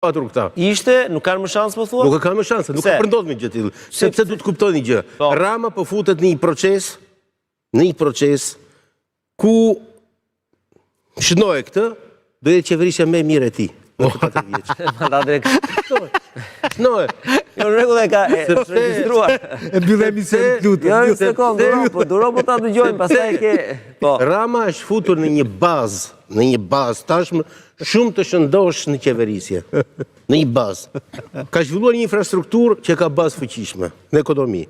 patur këta. Ishte, nuk kanë më shansë, po thua? Nuk kanë më shansë, nuk ka përndodhë me gjë tillë. Sepse du të kuptoj një gjë. Rama po futet në një proces ku shënoje këtë, do jetë qeverisja më e mirë e tij. Shënoje. Jo, në rregull e ka regjistruar. E mbyll emisionin lutem. Jo, një sekond, duro po ta dëgjojmë, pastaj e ke. Po. Rama është futur në një bazë tashmë shumë të shëndosh në qeverisje. Në një bazë. Ka zhvilluar një infrastrukturë që ka bazë fuqishme në ekonomi.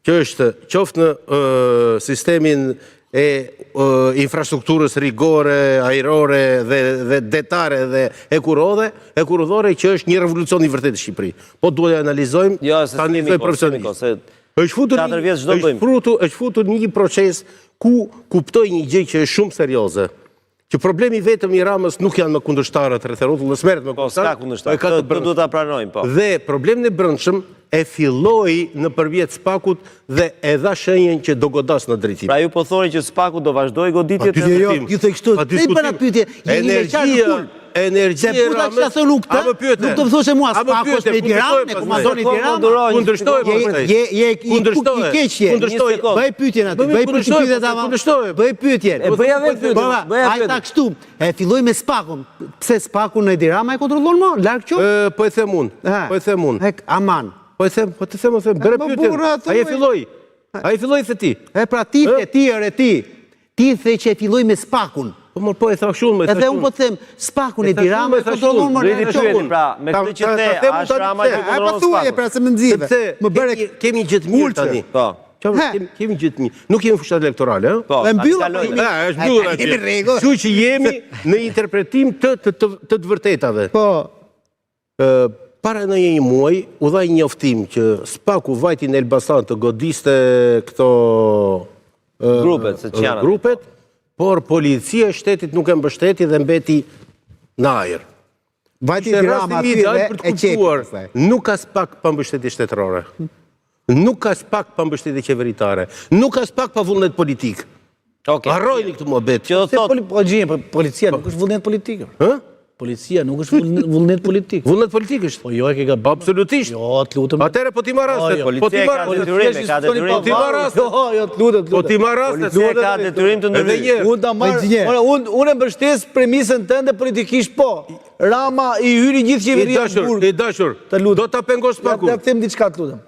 Që është qoftë në sistemin e infrastrukturës rigore, ajrore dhe detare dhe ekurudhore që është një revolucion i vërtetë në Shqipëri. Po duhet të analizojmë tani dhe profesionisht. Është futur një proces ku kuptoj një gjë që është shumë serioze. Që problemi vetëm i Ramës nuk janë më kundërshtarët rreth rrotullës, smerët më kundërshtarë. Ska kundërshtarë, duhet ta pranojmë, po. Dhe problemin e brendshëm e filloi nëpërmjet SPAK-ut dhe e dha shenjën që do godas në drejtim. Pra ju po thoni që SPAK-u do vazhdojë goditjet? Jo, ju thoj kështu. Ti bëna pyetje, energjia se puta që ta thonu këtë, nuk do të thoshe mua SPAK-u është me Tiranë, e komandoni Tiranë. Kundërshtohet. Je keqje. Bëj pyetjen aty. Bëj pyetjen. E bëja vetë pyetjen. Ai ta kështu. E filloi me SPAK-un. Pse SPAK-un në Tiranë e kontrollon më? Larg qoftë. Po e them unë. Aman. Po e them, bëre pyetjen. Ai filloi the ti. E pra ti e ti. Ti the që e filloi me SPAK-un. Po e thash unë, edhe unë po të them SPAK-un e Tiranës e kontrollon më në qoftë. Pra, me këtë që the, është Rama që kontrollon SPAK-un. Pra se më nxive. Sepse kemi gjë të mirë tani. Po. Kemi gjë të mirë. Nuk jemi fushat elektorale, ëh? Po. E mbyll. Është mbyllur atje. Kështu që jemi në interpretim të vërtetave. Po. Para në një muaj, u dha një njoftim që SPAK-u vajti në Elbasan të godiste këto grupet, por policia e shtetit nuk e mbështeti dhe mbeti në ajër. Vajti Rama aty dhe e qetë. Nuk ka SPAK pa mbështetje shtetërore. Nuk ka SPAK pa mbështetje qeveritare. Nuk ka SPAK pa vullnet politik. Harrojni këtë muhabet. Policia nuk është vullnet politik. Policia nuk është vullnet politik. Vullnet politik është. Po jo e ke gabuar. Absolutisht. Jo, të lutem. Atëre po ti marr rastet. Po ti marr rastet. Po ti marr rastet. Jo, të lutem. Po ti marr rastet. Policia ka detyrim të ndërhyjë. Unë ta marr. Unë mbështes premisën tënde politikisht po. Rama i hyri gjithë qeveria në Burg. I dashur. Do ta pengosh SPAK-un. Ja them diçka të lutem.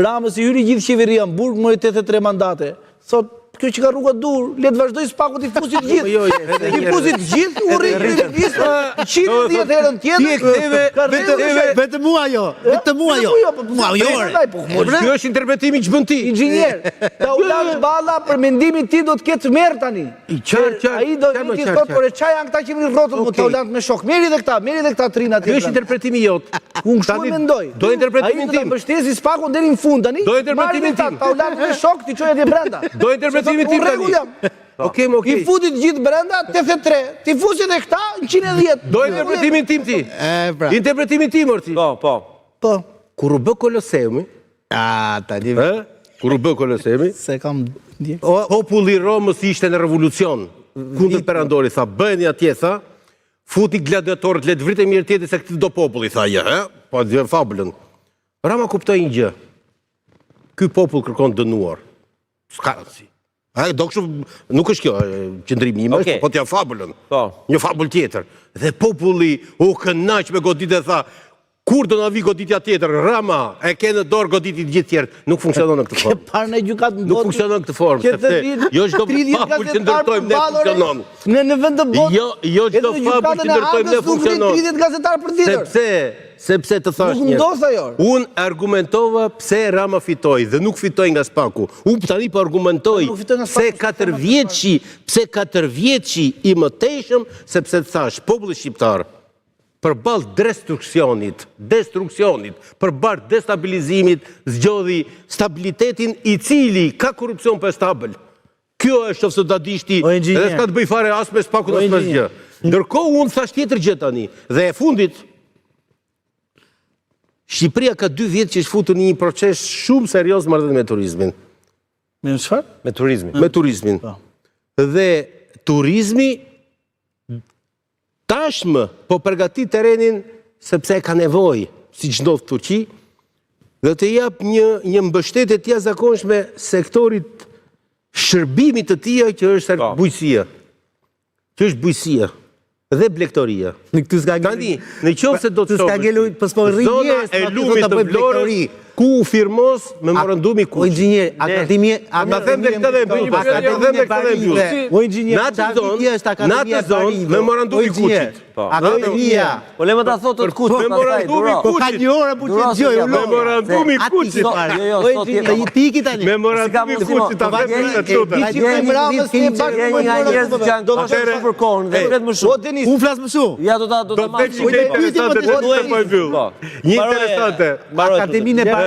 Ramës i hyri gjithë qeveria në Burg me 83 mandate. Thot kjo që ka rruga dur, le të vazhdoj SPAK-u t'i fusit gjithë. T'i fusit gjithë, u rritë kryeministër, 110 herën tjetër. Vetë mua jo. Mua jo. Kjo është interpretimi që bën ti. Inxhinier, ta u lash balla për mendimin ti do të ketë merr tani. Ai do të ti thotë por çfarë janë këta që vinin rrotën, po ta u lanë me shok. Merri edhe këta trina tjetër. Kjo është interpretimi jot. Unë kështu mendoj. Do interpretimin tim. Ai do të mbështesi SPAK-un deri në fund tani. Do interpretimin tim. Ta u lanë me shok, ti çoj atje brenda. Do interpretimin tim tani. Okej. Ti futit gjithë brenda 83. Ti fusit e këta 110. Do interpretimin tim ti. Interpretimin tim orti. Po. Kur u bë Koloseumi, tani. Kur u bë Koloseumi, se kam ndjek. Populli i Romës ishte në revolucion kundër perandorit, tha bëheni atje, tha, futi gladiatorët, le të vritë mirë tjetër se këtë do populli, tha po dhe fabulën. Rama kuptoi një gjë. Ky popull kërkon dënuar. S'ka si. Do kështu, nuk është kjo qëndrimi im, po t'ja fabulën. Një fabull tjetër. Dhe populli u kënaq me goditje, tha, kur do na vi goditja tjetër, Rama e ke në dorë goditit gjithë tjerë. Nuk funksionon në këtë formë. Parë në gjykatë në botë. Nuk funksionon në këtë formë, sepse jo çdo fabull që ndërtojmë ne funksionon. Në vend të botë. Jo çdo fabull që ndërtojmë ne funksionon. 30 gazetar për ditër. Sepse të thash një. Unë argumentova pse Rama fitoi dhe nuk fitoi nga SPAK-u. Unë tani po argumentoj pse 4 vjeçi i mëtejshëm, sepse të thash populli shqiptar përballë destruksionit, përballë destabilizimit, zgjodhi stabilitetin i cili ka korrupsion për stabël. Kjo është ose da dishti, edhe s'ka të bëj fare as me SPAK-un as me gjë. Ndërkohë unë thash tjetër gjë tani, dhe e fundit Shqipëria ka 2 vjetë që është futur në një proces shumë serios marrëdhënie me turizmin. Me çfarë? Me turizmin. Me turizmin. Dhe turizmi tashmë po përgatit terrenin sepse ka nevojë, siç ndodh në Turqi, dhe të jap një mbështetje të jashtëzakonshme sektorit shërbimit të tij që është bujqësia. Që është bujqësia dhe blegtoria. Në këtu s'ka Tani, në qoftë se do të s'ka ngelu, po s'po rri zona njerëz, e ma ty lumit do ta të bëj Vlorës, blegtori. ku u firmos memorandumi O Kuç. inxhinier, akademia, Ma them me këtë dhe e mbyll. O inxhinier, Në atë zonë, është akademia e Parisë. memorandumi Kuçit. Akademia. Po le më ta thotë të Kuç, memorandumi Po ka një orë për të dëgjoj, u lo. Memorandumi Kuçit. Jo, O sot inxhinier, ti iki tani. Memorandumi Kuçit ta vjen në Di çuta. që me Ramës ke bashkë Je një nga njerëzit që janë do të shkojnë për kohën dhe flet më O shumë. Denis, Unë flas më shumë. Ja do ta Do të marrë. bëj një interesante të po e pyll. Një interesante. Akademinë e Parisë.